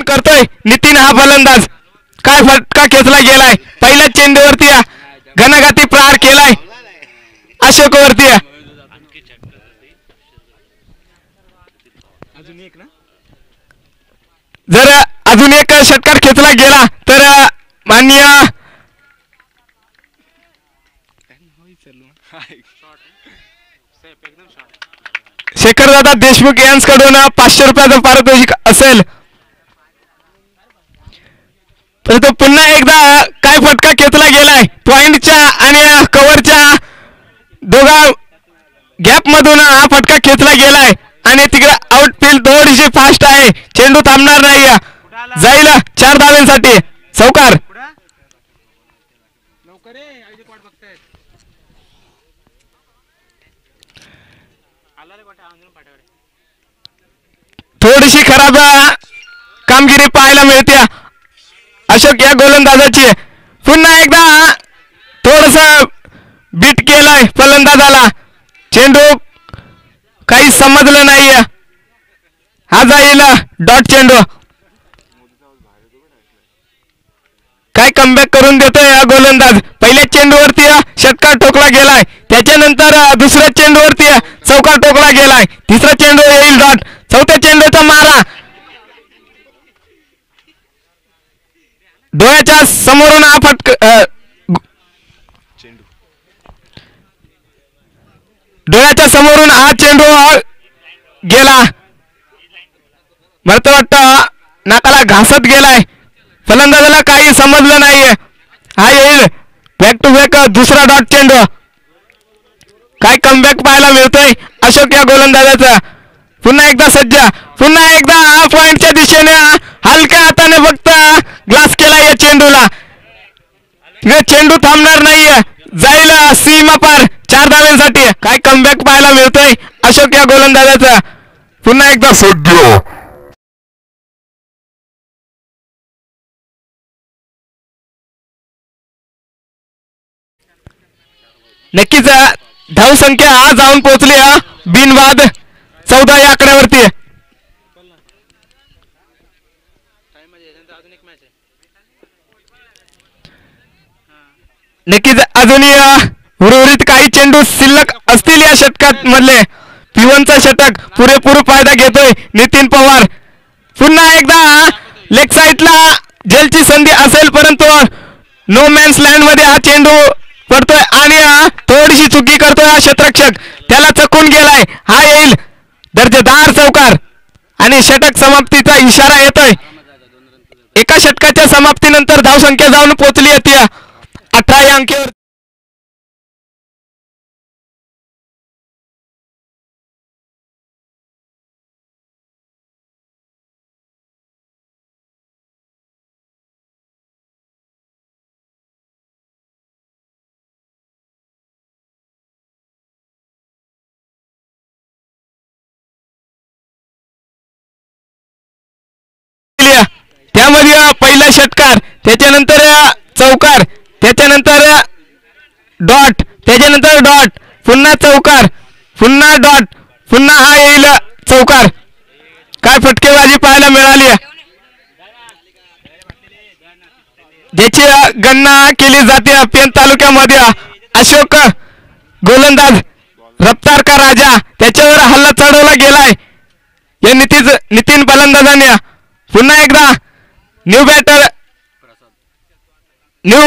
Down करतोय नितीन हा फलंदाज. काय फटका खेचला गेलाय. पहिल्या चेंडूवरती घनघाती प्रहार केलाय अशोक वरती. जर अजून एक षटकार खेचला गेला तर माननीय शेखरदादा देशमुख यांच्याकडून 500 रुपयाचं पारितोषिक असेल. परंतु पुन्हा एकदा काय फटका खेचला गेलाय. पॉइंटच्या आणि कव्हरच्या दोघा गॅप मधून हा फटका खेचला गेलाय आणि तिकडे आउटफील्ड थोडीशी फास्ट आहे. चेंडू थांबणार नाही. जाईल 4 धावांसाठी. चौकार. थोडीशी खराब कामगिरी पाहायला मिळते अशोक या गोलंदाजाची. पुन्हा एकदा थोडस बीट केलाय फलंदाजाला. चेंडू काही समजलं नाही. हा जाईल डॉट चेंडू. काय कमबॅक करून देतोय हा गोलंदाज. पहिल्या चेंडूवरती षटकार ठोकला गेलाय. त्याच्यानंतर दुसऱ्या चेंडूवरती चौकार ठोकला गेलाय. तिसरा चेंडू येईल डॉट. चौथ्या चेंडूचा मारा डोळ्याच्या समोरून हा डोळ्याच्या समोरून हा चेंडू गेला. मला तर वाटतं नाकाला घासत गेलाय. फलंदाजाला काही समजलं नाहीये. हा येईल बॅक टू बॅक दुसरा डॉट चेंडू. काय कमबॅक पाहायला मिळतोय अशोक या गोलंदाजाचा. पुन्हा एकदा सज्ज. पुन्हा एकदा पॉइंटच्या दिशेने हलक्या हाताने फक्त ग्लास केला या चेंडूला. चेंडू थांबणार नाहीये. जाईल सीमा पार 4 धावांसाठी. काय कमबॅक पाहायला मिळतोय अशोक या गोलंदाजाचा. पुन्हा एकदा सज्ज. नक्कीच धावसंख्या जाऊन पोहोचली बिनवाद 14 या आकड्यावरती. नक्कीच अजूनही उर्वरित काही चेंडू शिल्लक असतील या षटकात मधले. पिवनचा षटक पुरेपूर फायदा घेतोय नितीन पवार. पुन्हा एकदा लेग साईडला जेलची संधी असेल परंतु नो मॅन्स लँड मध्ये हा चेंडू पडतोय आणि थोडीशी चुकी करतोय हा क्षेत्ररक्षक. त्याला चकून गेलाय. हा येईल दर्जेदार चौकार आणि षटक समाप्तीचा इशारा येतोय. एका षटकाच्या समाप्तीनंतर धावसंख्या जाऊन पोहोचली होती 18 या अंकीवर. त्यामध्ये पहिला षटकार, त्याच्यानंतर चौकार, त्याच्यानंतर डॉट, त्याच्यानंतर डॉट, पुन्हा चौकार, पुन्हा डॉट, पुन्हा हा येईल चौकार. काय फटकेबाजी पाहायला मिळाली. ज्याची गणना केली जाते पेन तालुक्यामध्ये. अशोक गोलंदाज रफ्तार का राजा, त्याच्यावर हल्ला चढवला गेलाय या नितीन फलंदाजाने. पुन्हा एकदा न्यू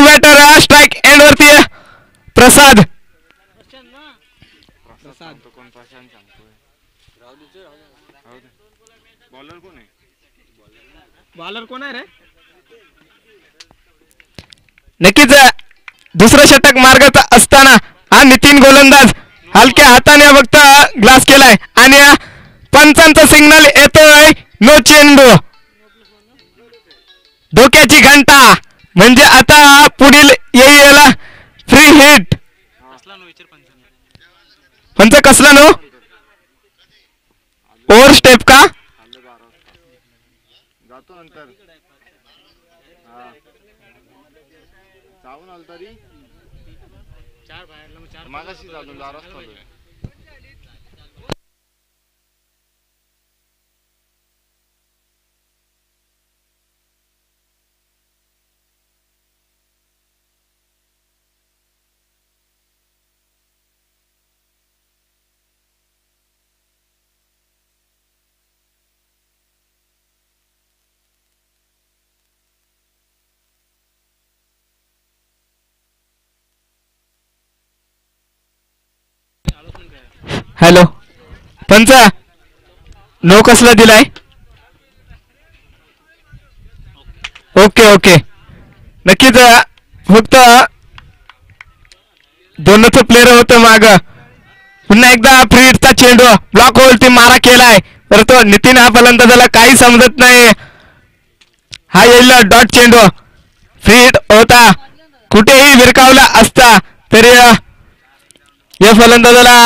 बॅटर स्ट्राइक एंड वरती प्रसाद. बॉलर कोण आहे रे. नक्कीच दुसरं षटक मार्गात असताना हा नितीन गोलंदाज हलक्या हाताने फक्त ग्लास केलाय आणि पंचांचा सिग्नल येतोय नो चेंडू. डोक्याची घंटा म्हणजे आता पुढील येईल फ्री हिट. पंच कसला नो ओव्हर स्टेप का. हॅलो पंच नो कसला दिलाय ओके ओके नक्कीच फक्त दोनच प्लेयर होतं माग पुन्हा एकदा फ्रीडचा चेंडू ब्लॉक होलती मारा केलाय परंतु नितीन हा फलंदाजाला काही समजत नाही हा येईल डॉट चेंडू फ्रीड होता कुठेही विरकावला असता तरी या फलंदाजाला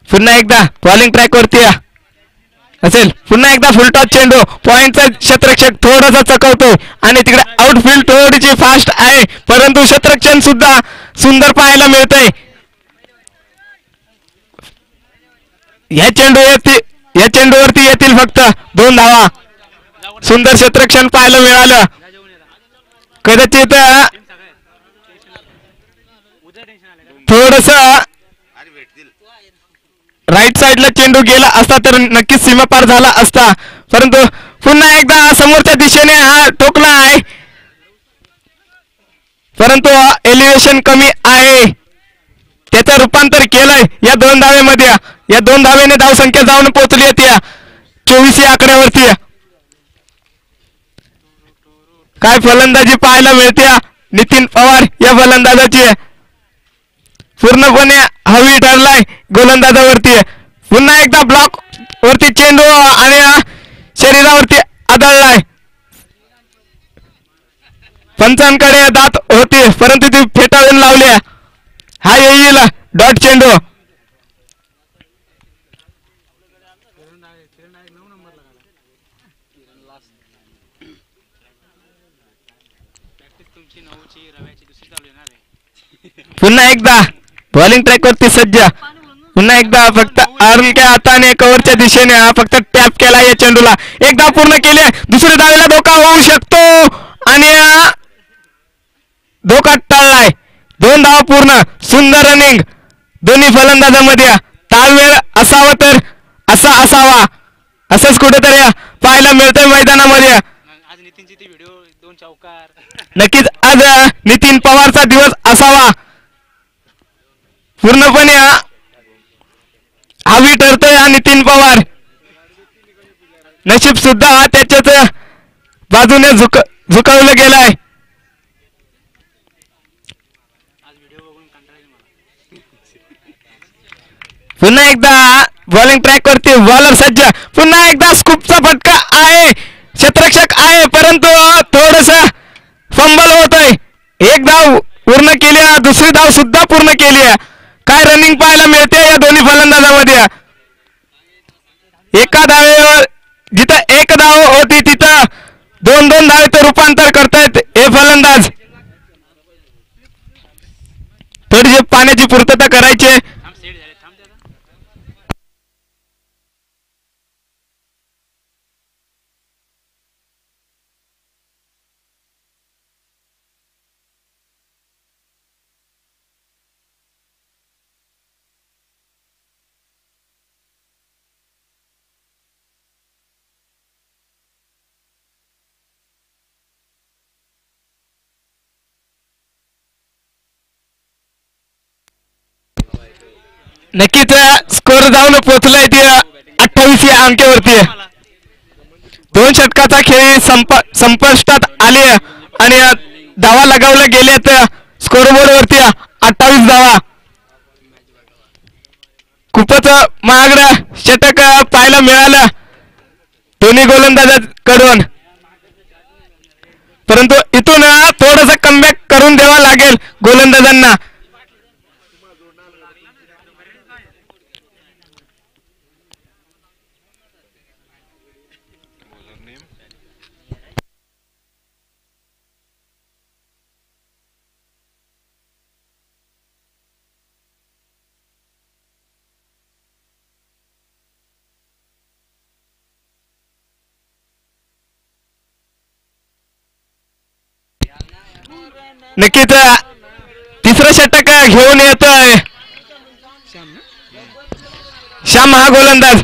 पुन्हा एकदा बॉलिंग ट्रॅक वरती असेल पुन्हा एकदा फुलटॉस चेंडू पॉइंटचा क्षेत्ररक्षक थोडासा चकवतो आणि तिकडे आउटफील्ड थोडीशी फास्ट आहे परंतु क्षेत्ररक्षण सुद्धा सुंदर पाहायला मिळतंय या चेंडूवरती येतील फक्त 2 धावा सुंदर क्षेत्ररक्षण पाहायला मिळालं कदाचित थोडस राईट साइडला चेंडू गेला असता तर नक्कीच सीमापार झाला असता परंतु पुन्हा एकदा समोरच्या दिशेने हा ठोकला आहे परंतु एलिव्हेशन कमी आहे त्याचं रूपांतर केलंय या 2 धावेमध्ये या 2 धावेने धावसंख्या जाऊन पोहोचली आहे त्या 24 या आकड्यावरती काय फलंदाजी पाहायला मिळते नितीन पवार या फलंदाजाची पूर्णपणे हवी ठरलाय गोलंदाजावरती पुन्हा एकदा ब्लॉक वरती चेंडू आणि शरीरावरती आदळलाय पंचांकडे दात होती परंतु ती फेटाळून लावली हा येईल डॉट चेंडू पुन्हा एकदा बॉलिंग ट्रॅक वरती सज्ज पुन्हा एकदा फक्त अर्लक्या हाताने कव्हरच्या दिशेने हा फक्त टॅप केला या चेंडूला एकदा पूर्ण केले दुसऱ्या धावेला धोका होऊ शकतो आणि धोका टाळलाय 2 धावा पूर्ण सुंदर रनिंग दोन्ही फलंदाजांमध्ये ताळमेळ असावा तर असा असावा असंच कुठेतरी पाहायला मिळतंय मैदानामध्ये नक्कीच आज नितीन पवारचा दिवस असावा पूर्णपणे हवी ठरतोय हा नितीन पवार नशीब सुद्धा त्याच्याच बाजूने झुकवलं गेलाय पुन्हा एकदा बॉलिंग ट्रॅक वरती बॉलर सज्ज पुन्हा एकदा स्कूपचा फटका आहे क्षेत्ररक्षक आहे परंतु थोडस फंबल होतोय एक धाव पूर्ण केली दुसरी धाव सुद्धा पूर्ण केली काय रनिंग पाहायला मिळते या दोन्ही फलंदाजामध्ये एका धावेवर जिथं 1 धाव होती तिथं 2-2 धावेचं रूपांतर करतायत हे फलंदाज थोडीशी पाण्याची पूर्तता करायची नक्कीच स्कोर जाऊन पोहोचलाय ते 28 या अंकावरती 2 षटकाचा खेळ संपुष्टात आले आणि धावा लगावल्या गेल्यात स्कोरबोर्ड वरती 28 धावा खूपच महागडं षटक पाहायला मिळालं दोन्ही गोलंदाजांकडून परंतु इथून थोडंसं कमबॅक करून द्यावा लागेल गोलंदाजांना नक्कीच तिसरं षटक घेऊन येतोय श्याम हा गोलंदाज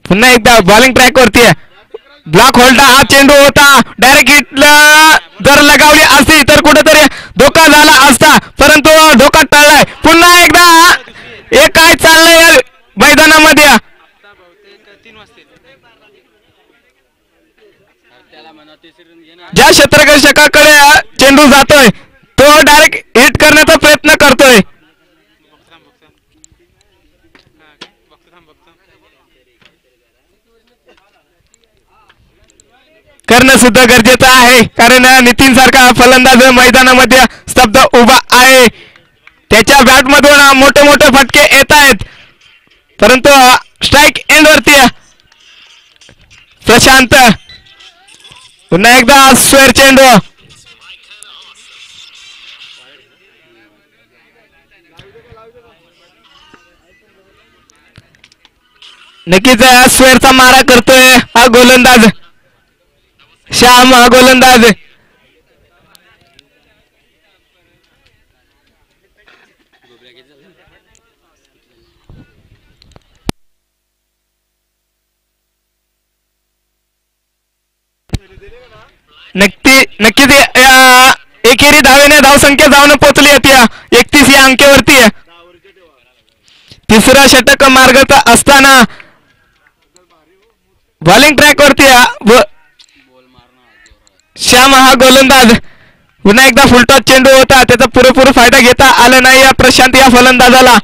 पुन्हा एकदा बॉलिंग ट्रॅक वरती ब्लॉक होल्ड हा चेंडू होता डायरेक्ट हिटला जर लगावली असती तर कुठेतरी धोका झाला असता परंतु धोका टळलाय पुन्हा एकदा हे काय चाललंय या मैदानामध्ये ज्या क्षेत्ररक्षकाकडे चेंडू जातोय तो डायरेक्ट हिट करण्याचा प्रयत्न करतोय करणं सुद्धा गरजेचं आहे कारण नितीन सारखा फलंदाज मैदानामध्ये स्तब्ध उभा आहे त्याच्या बॅट मधून मोठे मोठे फटके येत आहेत परंतु स्ट्राइक एंड वरती प्रशांत पुन्हा एकदा स्क्वेअर चेंडू नक्कीच स्क्वेअरचा मारा करतोय हा गोलंदाज श्याम हा गोलंदाज नक्कीच एकेरी धावेने धावसंख्या जाऊन पोहोचली होती 31 या अंकेवरती तिसरा षटक मार्गाचा असताना बॉलिंग ट्रॅक वरती श्याम हा गोलंदाज पुन्हा एकदा फुलटॉस चेंडू होता त्याचा पुरेपूर फायदा घेता आला नाही या प्रशांत या फलंदाजाला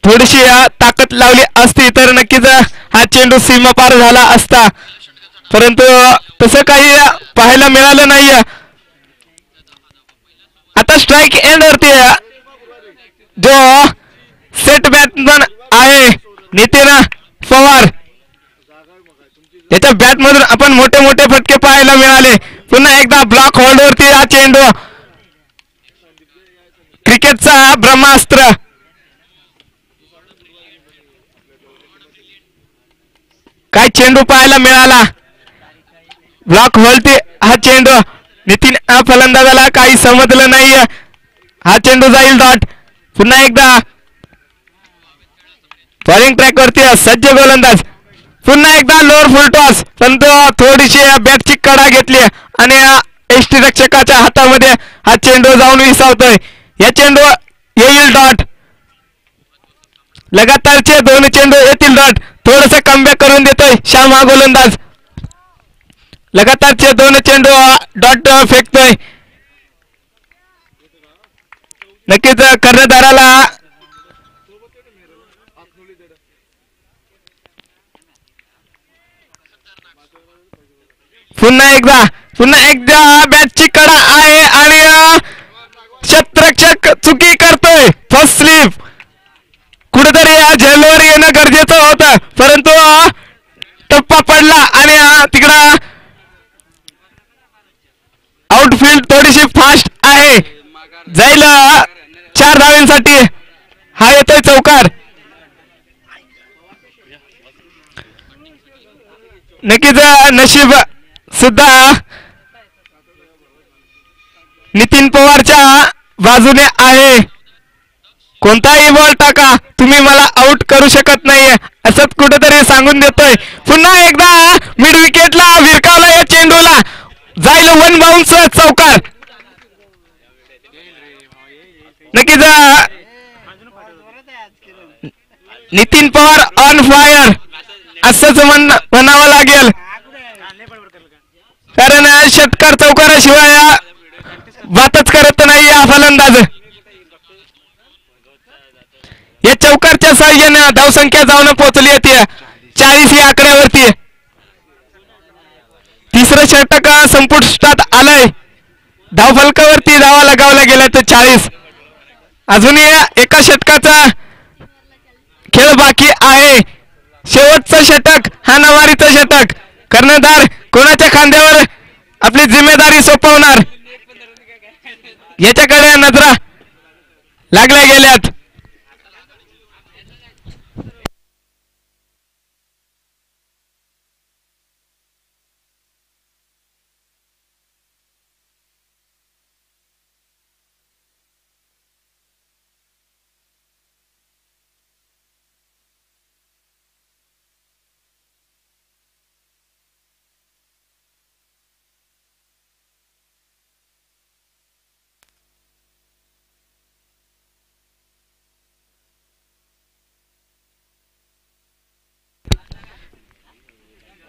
थोडीशी ताकद लावली असती तर नक्कीच हा चेंडू सीमा पार झाला असता परंतु तसं काही पाहायला मिळालं नाही आता स्ट्राइक एंड वरती जो सेट बॅट्समन आहे नितीन पवार त्याच्या बॅट मधून आपण मोठे मोठे फटके पाहायला मिळाले पुन्हा एकदा ब्लॉक होल्ड वरती हा चेंडू क्रिकेटचा ब्रह्मास्त्र काय चेंडू पाहायला मिळाला ब्लॉक होल्ड हा चेंडू नितीन फलंदाजाला काही समजलं नाही हा चेंडू जाईल डॉट पुन्हा एकदा बॉलिंग ट्रॅक वरती सज्ज गोलंदाज पुन्हा एकदा लोअर फुल टॉस परंतु थोडीशी बॅटची कडा घेतली आणि एसटी रक्षकाच्या हातामध्ये हा चेंडू जाऊन विसावतोय या चेंडू येईल डॉट लगातारचे दोन चेंडू येतील डॉट थोडस कमबॅक करून देतोय श्याम हा गोलंदाज लगातारचे दोन चेंडू डॉट फेकतोय नक्कीच कर्णधाराला पुन्हा एकदा बॅटची कडा आहे आणि क्षेत्ररक्षक चुकी करतोय फर्स्ट स्लिप कुठेतरी या झेलवर येणं गरजेचं होतं परंतु टप्पा पडला आणि तिकडं आउटफील्ड थोडीशी फास्ट आहे जाईल 4 धावांसाठी हा येतोय चौकार नक्कीच नशीब सुद्धा नितीन पवारच्या बाजूने आहे कोणताही बॉल टाका तुम्ही मला आउट करू शकत नाहीये असंच कुठेतरी सांगून देतोय पुन्हा एकदा मिड विकेटला विरकावला या चेंडूला जाईल 1 बाउन्स चौकार नक्कीच नितीन पवार ऑन फायर असंच म्हणावं लागेल कारण षटकार चौकाराशिवाय बातच करत नाही हा फलंदाज या चौकारच्या साह्याने धावसंख्या जाऊन पोहोचली होती 40 या आकड्यावरती तिसरं षटक संपुष्टात आलंय धावफलकावरती धावा लगावल्या गेल्या तर 40 अजूनही एका षटकाचा खेळ बाकी आहे शेवटचं षटक हा नवारीचं षटक कर्णधार कोणाच्या खांद्यावर आपली जिम्मेदारी सोपवणार याच्याकडे नजरा लागल्या गेल्यात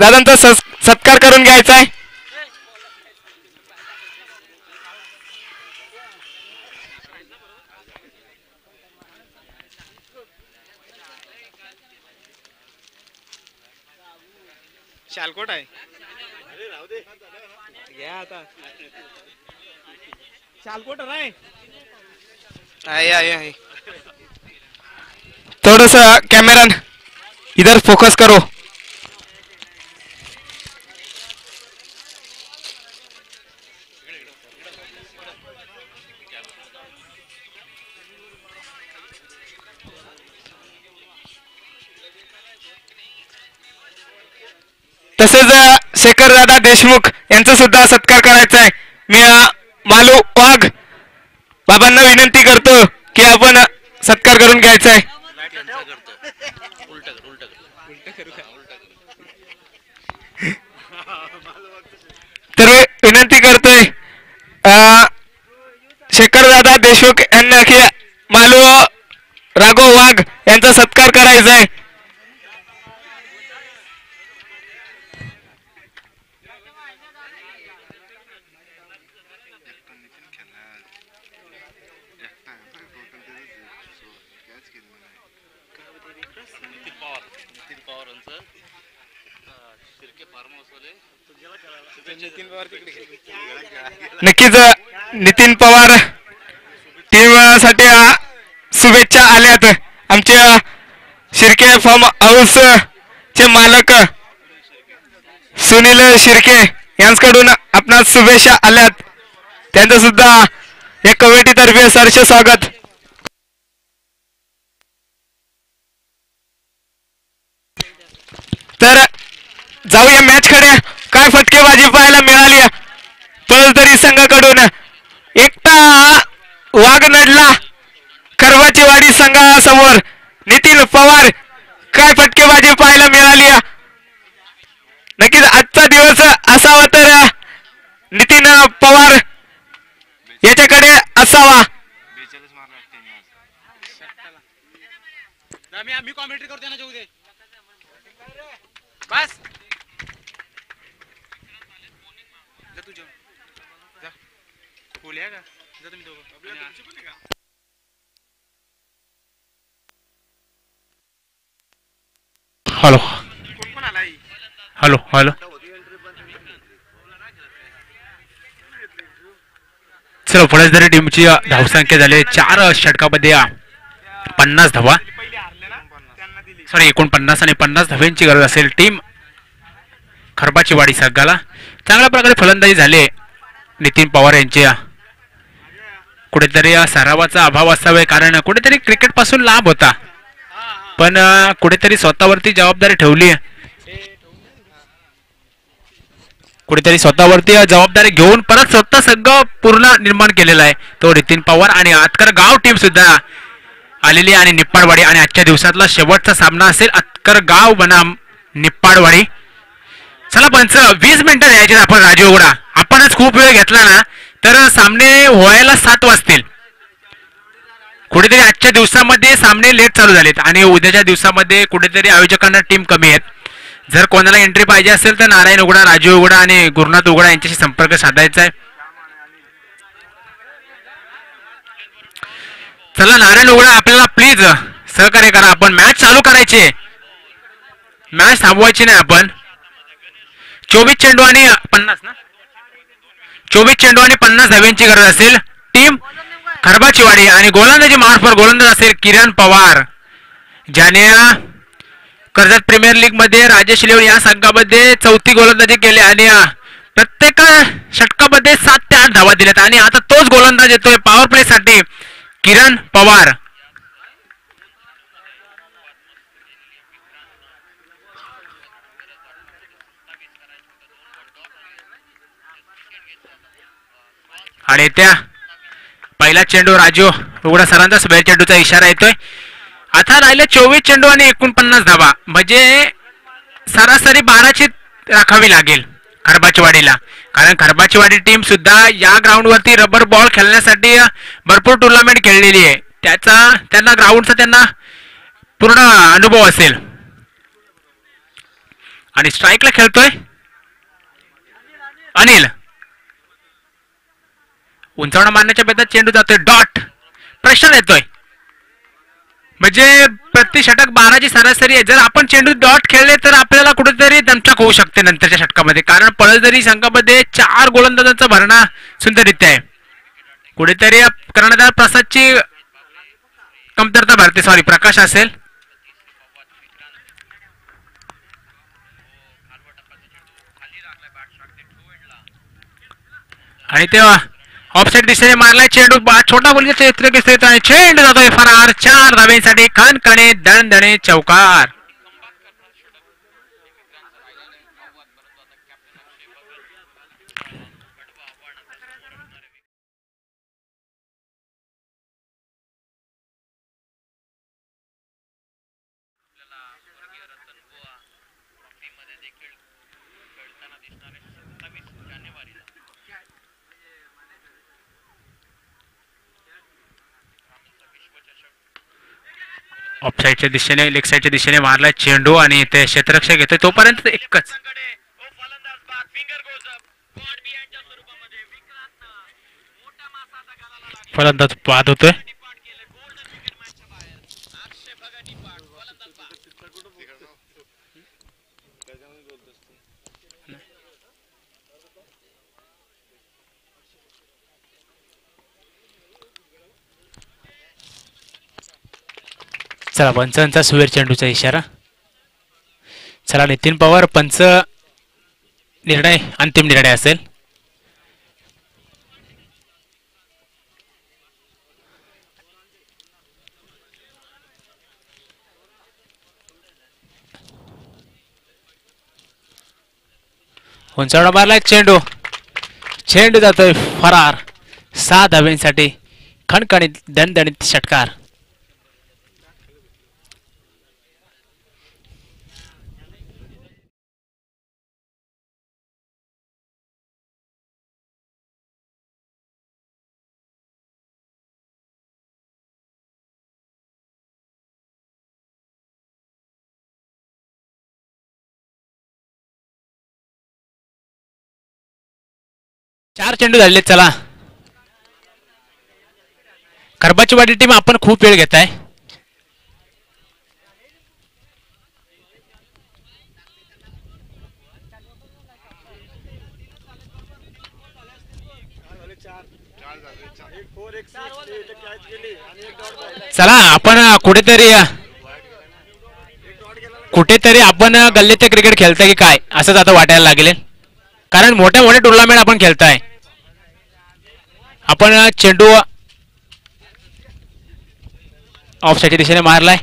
दादांचा सत्कार करून घ्यायचा आहे. शालकोट आहे घ्या आता शालकोट नाही आहे थोड़ा सा कैमरा इधर फोकस करो. तसेच शेखर दादा देशमुख यांचा सुद्धा सत्कार करायचा आहे. मी मालू वाघ बाबांना विनंती करतो की आपण सत्कार करून घ्यायचा आहे. तर विनंती करतोय शेखर दादा देशमुख यांना की मालू राघव वाघ यांचा सत्कार करायचा आहे. नक्कीच नितीन पवार टीम साठी शुभेच्छा आल्यात. आमच्या शिर्के फार्म हाऊस चे मालक सुनील शिर्के यांच्याकडून आपणास शुभेच्छा आल्यात. त्यांचं सुद्धा या कमिटीतर्फे सहर्ष स्वागत. तर जाऊया मॅच कडे. काय फटकेबाजी पाहायला मिळाली पळतरी संघाकडून. एकटा वाघ नडला खरवाची वाडी संघासमोर. नितीन पवार काय फटकेबाजी पाहायला मिळाली. नक्कीच आजचा दिवस असावा तर नितीन पवार याच्याकडे असावा. मी कॉमेंट्री करतो ना जाऊ दे बस जा तू जा बोलूया का जा तुम्ही दोघं. हॅलो कोण आला हॅलो हॅलो चलो फलंदाजी टीमची धावसंख्या झाली 4 षटकामध्ये 50 धावा. सॉरी 49 आणि 50 धाव्यांची गरज असेल टीम खरबाची वाडी संघाला. चांगल्या प्रकारे फलंदाजी झाले नितीन पवार यांच्या. कुठेतरी सरावाचा अभाव असावे कारण कुठेतरी क्रिकेट पासून लांब होता पण कुठेतरी स्वतःवरती जबाबदारी ठेवली. कुठेतरी स्वतःवरती जबाबदारी घेऊन परत स्वतः संघ पूर्ण निर्माण केलेला आहे तो नितीन पवार. आणि आतकर गाव टीम सुद्धा आलेली आणि निप्पाडवाडी. आणि आजच्या दिवसातला शेवटचा सामना असेल आतकर गाव बनाम निप्पाडवाडी. चला पंच 20 मिनिटं द्यायचे आपण राजू उघडा. आपणच खूप वेळ घेतला ना तर सामने व्हायला 7 वाजतील. कुठेतरी आजच्या दिवसामध्ये सामने लेट चालू झालेत आणि उद्याच्या दिवसामध्ये कुठेतरी आयोजकांना टीम कमी आहेत. जर कोणाला एंट्री पाहिजे असेल तर नारायण उघडा राजू उघडा आणि गुरुनाथ उघडा यांच्याशी संपर्क साधायचा आहे. चला नारायण उघडा आपल्याला प्लीज सहकार्य करा. आपण मॅच चालू करायचे मॅच थांबवायची नाही. आपण 24 चेंडू आणि 50 ना 24 चेंडू आणि 50 धाव्यांची गरज असेल टीम खरबाची वाडी. आणि गोलंदाजी मार्फत गोलंदाज असेल किरण पवार ज्याने कर्जत प्रीमियर लीग मध्ये राजेश लेवल या संघामध्ये 4थी गोलंदाजी केली आणि प्रत्येक षटकामध्ये 7 ते 8 धावा दिल्यात. आणि आता तोच गोलंदाज येतोय पॉवर प्ले साठी किरण पवार. आणि त्या पहिला चेंडू राजू उघडा सरांचा स्पेअर चेंडूचा इशारा येतोय. आता राहिले 24 चेंडू आणि 49 धावा म्हणजे सरासरी 12ची राखावी लागेल खरबाचीवाडीला. कारण खरबाचीवाडी टीम सुद्धा या ग्राउंड वरती रबर बॉल खेळण्यासाठी भरपूर टुर्नामेंट खेळलेली आहे. त्यांना ग्राउंडचा त्यांना पूर्ण अनुभव असेल. आणि स्ट्राईकला खेळतोय अनिल. उंचावणा मारण्याच्या बेतात चेंडू जातोय डॉट. प्रेशर येतोय म्हणजे प्रति षटक 12ची सरासरी आहे. जर आपण चेंडू डॉट खेळले तर आपल्याला कुठेतरी दमछाक होऊ शकते नंतरच्या षटकामध्ये, कारण पळसदरी संघामध्ये 4 गोलंदाजांचा भरणा सुंदररित्या आहे. कुठेतरी कर्णधार प्रसादची कमतरता भरते. सॉरी, प्रकाश असेल. आणि तेव्हा ऑफसाईड दिशेने मारलाय चेंडू. छोटा बोलीचा चित्र आणि चेंडू जातोय फरार. 4 धावेसाठी खणखणे दणदणे चौकार. ऑफसाईडच्या दिशेने लेग साईडच्या दिशेने मारलाय चेंडू आणि ते क्षेत्ररक्षक घेतोय तोपर्यंत एकच. फलंदाज बाद होतोय. चला पंचांचा सुवेर चेंडूचा इशारा. चला नितीन पवार पंच निर्णय अंतिम निर्णय असेल. उंचावणा मारलाय चेंडू. चेंडू जातोय फरार. 6 धाव्यांसाठी खणखणीत दणदणीत षटकार. चार चेंडू झाले. चला करबाची वाडी टीम आपण खूप वेळ घेताय. चला आपण कुठेतरी आपण गल्लीत क्रिकेट खेळताय की काय असंच आता वाटायला लागेल, कारण मोठ्या मोठ्या टुर्नामेंट आपण खेळताय. आपण चेंडू ऑफसाईडच्या दिशेने मारलाय.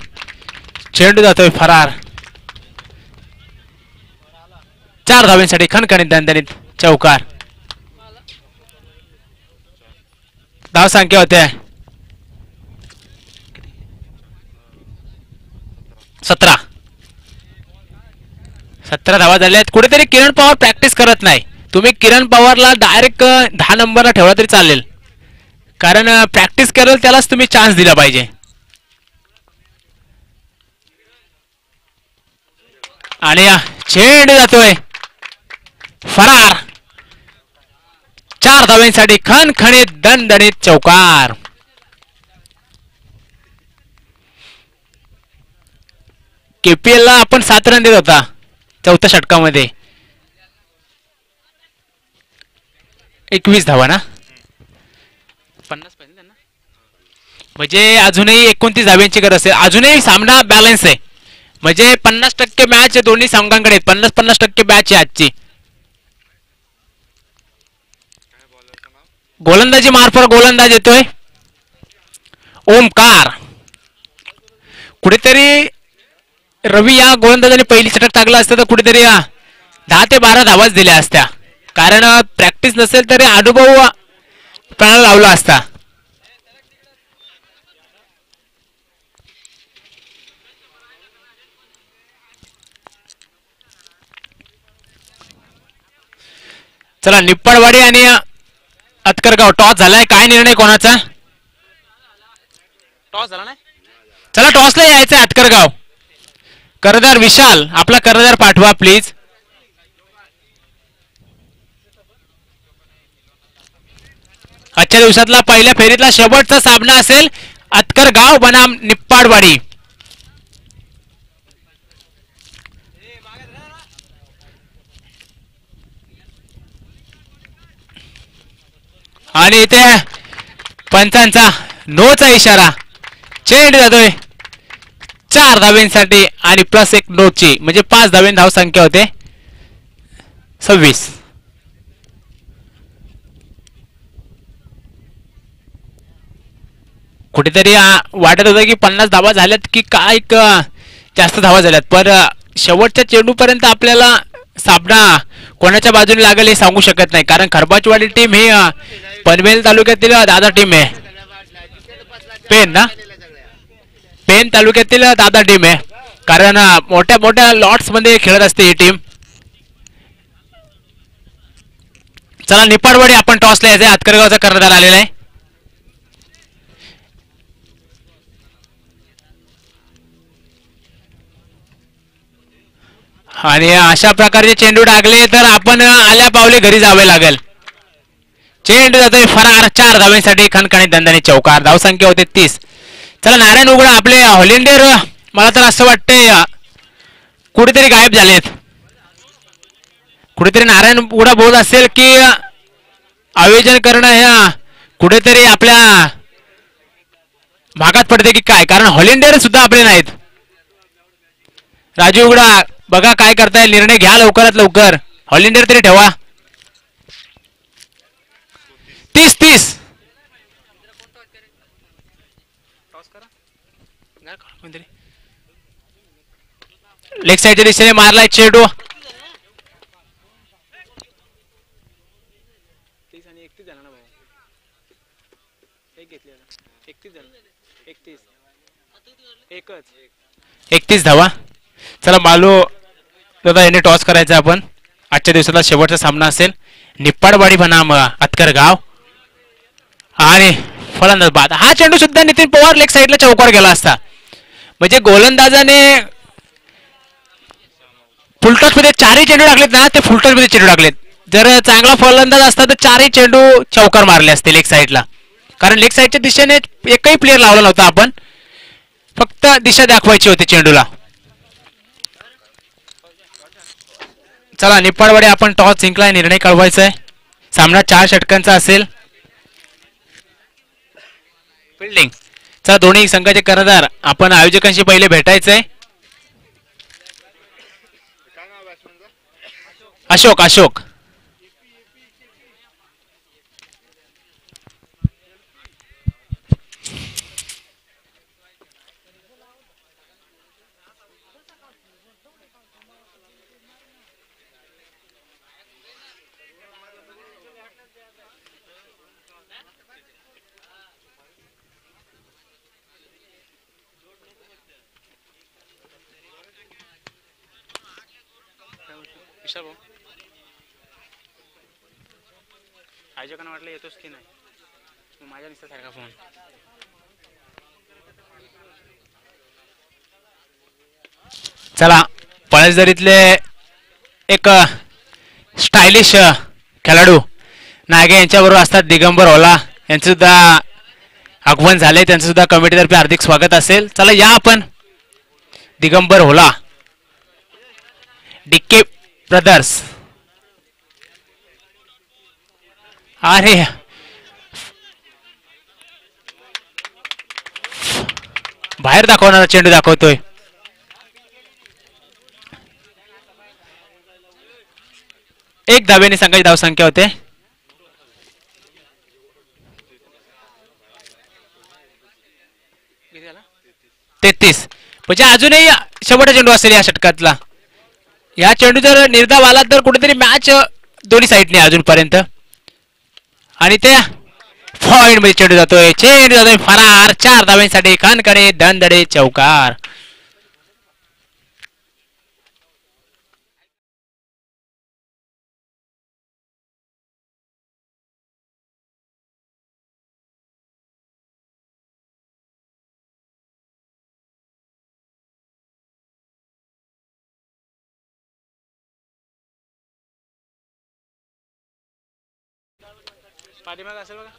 चेंडू जातोय फरार. 4 धाव्यांसाठी खणखणीत दणदणीत चौकार. धाव संख्या होते 17. 17 धावा झाल्या आहेत. कुठेतरी किरण पवार प्रॅक्टिस करत नाही. तुम्ही किरण पवारला डायरेक्ट 10 नंबरला ठेवला तरी चालेल, कारण प्रॅक्टिस करेल त्यालाच तुम्ही चान्स दिला पाहिजे. आणि चेंडू जातोय फरार. 4 धाव्यांसाठी खणखणीत दणदणीत चौकार. केपीएल ला आपण 7 रन देत होता चौथ्या षटकामध्ये. 21 धावा ना, 50 पाहिजे त्यांना, म्हणजे अजूनही 29 धाव्यांची गरज आहे. अजूनही सामना बॅलन्स आहे, म्हणजे 50% मॅच दोन्ही संघांकडे 50-50% मॅच आहे आजची. गोलंदाजी मार्फत गोलंदाज येतोय ओमकार. कुठेतरी रवी या गोलंदाजाने पहिली षटक टाकलं असतं तर कुठेतरी 10 ते 12 धावाच दिल्या असत्या, कारण प्रॅक्टिस नसेल तरी अनुभव प्राणाला लावला असता. चला निप्पाडवाडी आणि अतकरगाव टॉस झालाय. काय निर्णय कोणाचा? टॉस झाला नाही. चला टॉसला यायचं अतकरगाव. कर्णधार विशाल, आपला कर्णधार पाठवा प्लीज. आजच्या दिवसातला पहिल्या फेरीतला शेवटचा सामना असेल अतकर गाव बनाम निप्पाडवाडी. आणि इथे पंचांचा नोचा इशारा. चेंडू जातोय 4 धावेंसाठी आणि प्लस 1 नोची म्हणजे 5 धावे धाव संख्या होते 26. कुठेतरी वाटत होतं की 50 धावा झाल्यात की काय जास्त धावा झाल्यात, पण शेवटच्या चेंडूपर्यंत आपल्याला सामना कोणाच्या बाजूने लागेल हे सांगू शकत नाही. कारण खरबाचवाडी टीम ही पनवेल तालुक्यातील दादा टीम आहे. पेन तालुक्यातील दादा टीम आहे. कारण मोठ्या मोठ्या लॉट्स मध्ये खेळत असते ही टीम. चला निपाडवाडी आपण टॉसला यायचं. हातकरगावचा कर्णधार आलेला आहे. आणि अशा प्रकारचे चेंडू टाकले तर आपण आल्या पावले घरी जावे लागेल. चेंडू जातोय फरार 4 धावेसाठी खणखणी दणदणी चौकार. धावसंख्या होते 30. चला नारायण उघडा आपले हॉलिंडर मला तर असं वाटतंय कुठेतरी गायब झालेत. कुठेतरी नारायण उघडा बोलत असेल की आयोजन करणं ह्या कुठेतरी आपल्या भागात पडते की काय, कारण हॉलिंडर सुद्धा आपले नाहीत. राजू उघडा बघा काय करताय, निर्णय घ्या लवकरात लवकर. हॉलिंडर तरी ठेवा. 30-30 लेग साईडच्या दिशेने मारलाय चेंडू. एकतीस धावा. चला मालू दादा याने टॉस करायचा. आपण आजच्या दिवसातला शेवटचा सामना असेल निप्पाडवाडी बनाम अतकर गाव. आणि फलंदाज बाद. हा चेंडू सुद्धा नितीन पवार लेग साईडला चौकार गेला असता. म्हणजे गोलंदाजाने फुलटॉस मध्ये 4ही चेंडू टाकलेत ना, ते फुलटॉस मध्ये चेंडू टाकलेत. जर चांगला फलंदाज असता तर 4ही चेंडू चौकार मारले असते लेग साईडला. कारण लेग साईडच्या दिशेने एकही प्लेअर लावला नव्हता. आपण फक्त दिशा दाखवायची होती चेंडूला. चला निप्पाडवाडी आपण टॉस जिंकलाय. निर्णय कळवायचा आहे. सामना 4 षटकांचा असेल. फिल्डिंग. चला दोन्ही संघाचे कर्णधार आपण आयोजकांशी पहिले भेटायचंय. अशोक आयोजकांना वाटलं येतोच की नाही, माझ्या निसर्गासारखा फोन. चला पळसदरीतले एक स्टायलिश खेळाडू नागे यांच्याबरोबर असतात दिगंबर ओला. यांचं सुद्धा आगमन झाले. त्यांचं सुद्धा कमिटीतर्फे हार्दिक स्वागत असेल. चला या आपण दिगंबर ओला डिक्के ब्रदर्स. अरे बाहेर दाखवणारा चेंडू दाखवतोय. एक धावेने संघाची धावसंख्या होते 33. म्हणजे अजूनही शेवटचा चेंडू असेल या षटकातला. या चेंडू जर निर्धाव आला तर कुठेतरी मॅच दोन्ही साईडने अजूनपर्यंत. आणि ते पॉइंट मध्ये चेंडू जातोय फरार 4 धाव्यांसाठी खणखणे दणदणे चौकार. पाठीमाग असेल बघा.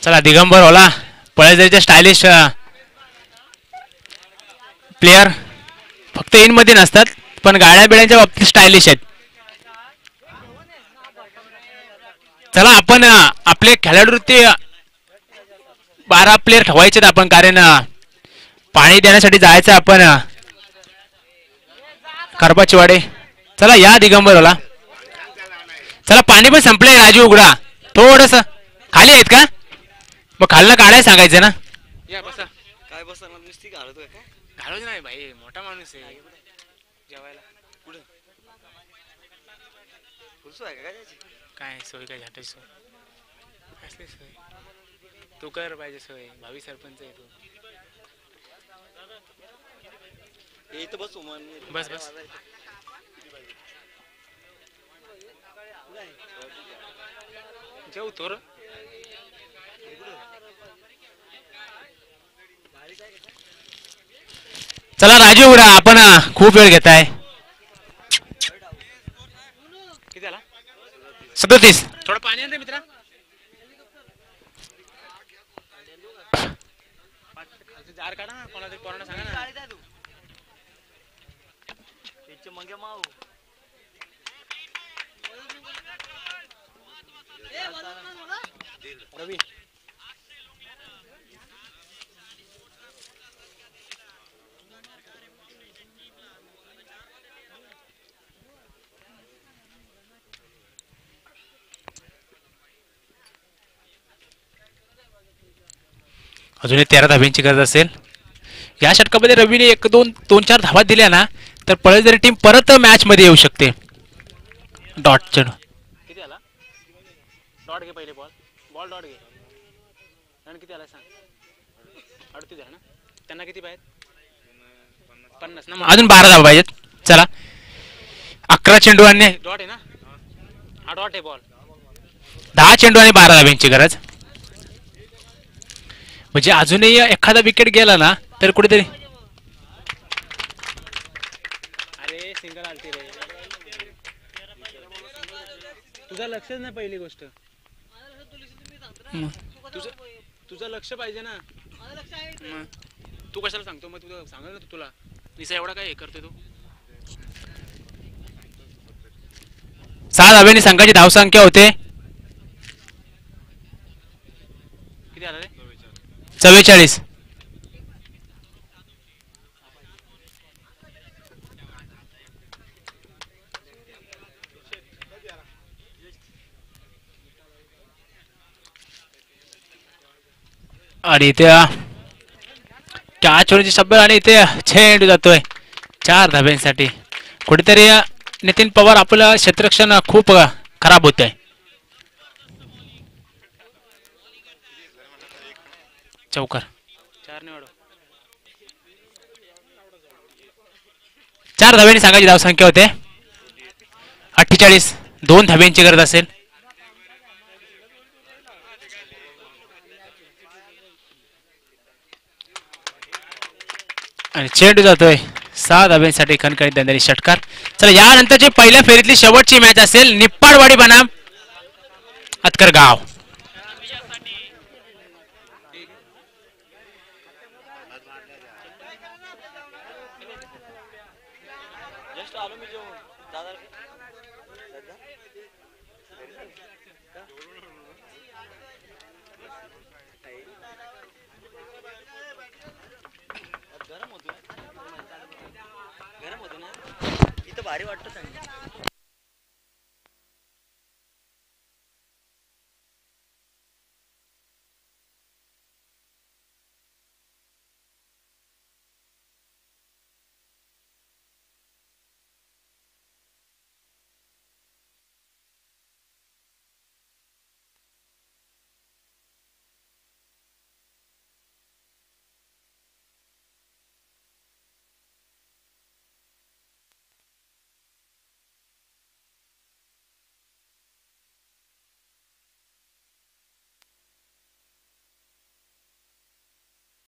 चला दिगंबर ओला पळेजरीचे स्टायलिश प्लेयर फक्त इन मध्ये नसतात पण गाड्या बिड्यांच्या बाबतीत स्टायलिश आहेत. चला आपण आपले खेळाडूवृत्ती 12 प्लेयर ठेवायचे आपण कारण पाणी देण्यासाठी जायचं आपण करबाची वाडे. चला या दिगंबरला. चला पाणी पण संपलंय राजू उघडा थोडस खाली आहेत का मग खालनं काढायला सांगायचं ना. या बसा. काय बसणार नुसती घालतोय काय घालूच नाही भाई मोठा माणूस आहे जेवायला. पुढे खुर्सू आहे का काय त्याची काय सोय काय झाटाची सोय असली सोय तू कर पाहिजे सोय भावी सरपंच आहे तू. हे इथं बसू मन बस बस. जेव तोर चला राजू उघडा आपण खूप वेळ घेताय. किती आला 37 थोडं पाणी आण रे मित्रा. खालचं जार काढा ना कोणाला तरी पोरांना सांगा ना. मगे माऊ रवी अजून 13 धाब्यांची गरज असेल. या षटकामध्ये रवीने 1-2-4 धावा दिल्या ना तर पळेजरी टीम परत मॅच मध्ये येऊ शकते. डॉट चेंडू किती आला डॉट घे पहिले बॉल डॉट घे आणि किती आला सांग. 38 आहे ना त्यांना किती पाहिजे 50 ना. अजून 12 धावा पाहिजेत. चला 11 चेंडू आणि डॉट आहे ना हा डॉट आहे बॉल 10 चेंडू आणि 12 धाब्यांची गरज. म्हणजे अजूनही एखादा विकेट गेला ना तर कुठेतरी अरे सिंगल आलती रे तुझं लक्षच नाही पहिली गोष्ट. तुझं लक्ष पाहिजे ना. मग तू कशाला सांगतो मग तुझं सांगेल ना तुला निसा एवढा काय हे करतोय तू. 6 धाब्यांनी संघाची धावसंख्या होते किती आला रे 44. आणि इथे 4 चेंडूची शब्द आणि इथे चेंडू जातोय 4 धाब्यांसाठी. कुठेतरी नितीन पवार आपलं क्षेत्ररक्षण खूप खराब होत आहे. चौकार 4 ने वाढव 4 धाब्यांनी संघाची धावसंख्या होते 48. 2 धाब्यांची गरज असेल. आणि चेंडू जातोय 6 धाब्यांसाठी खणखणीत दंदारी षटकार. चला यानंतरची पहिल्या फेरीतली शेवटची मॅच असेल निप्पाडवाडी बनाम अतकर गाव. जस्ट आलो मी जेवून दादा गरम होतो ना इथं भारी वाटतं सांग.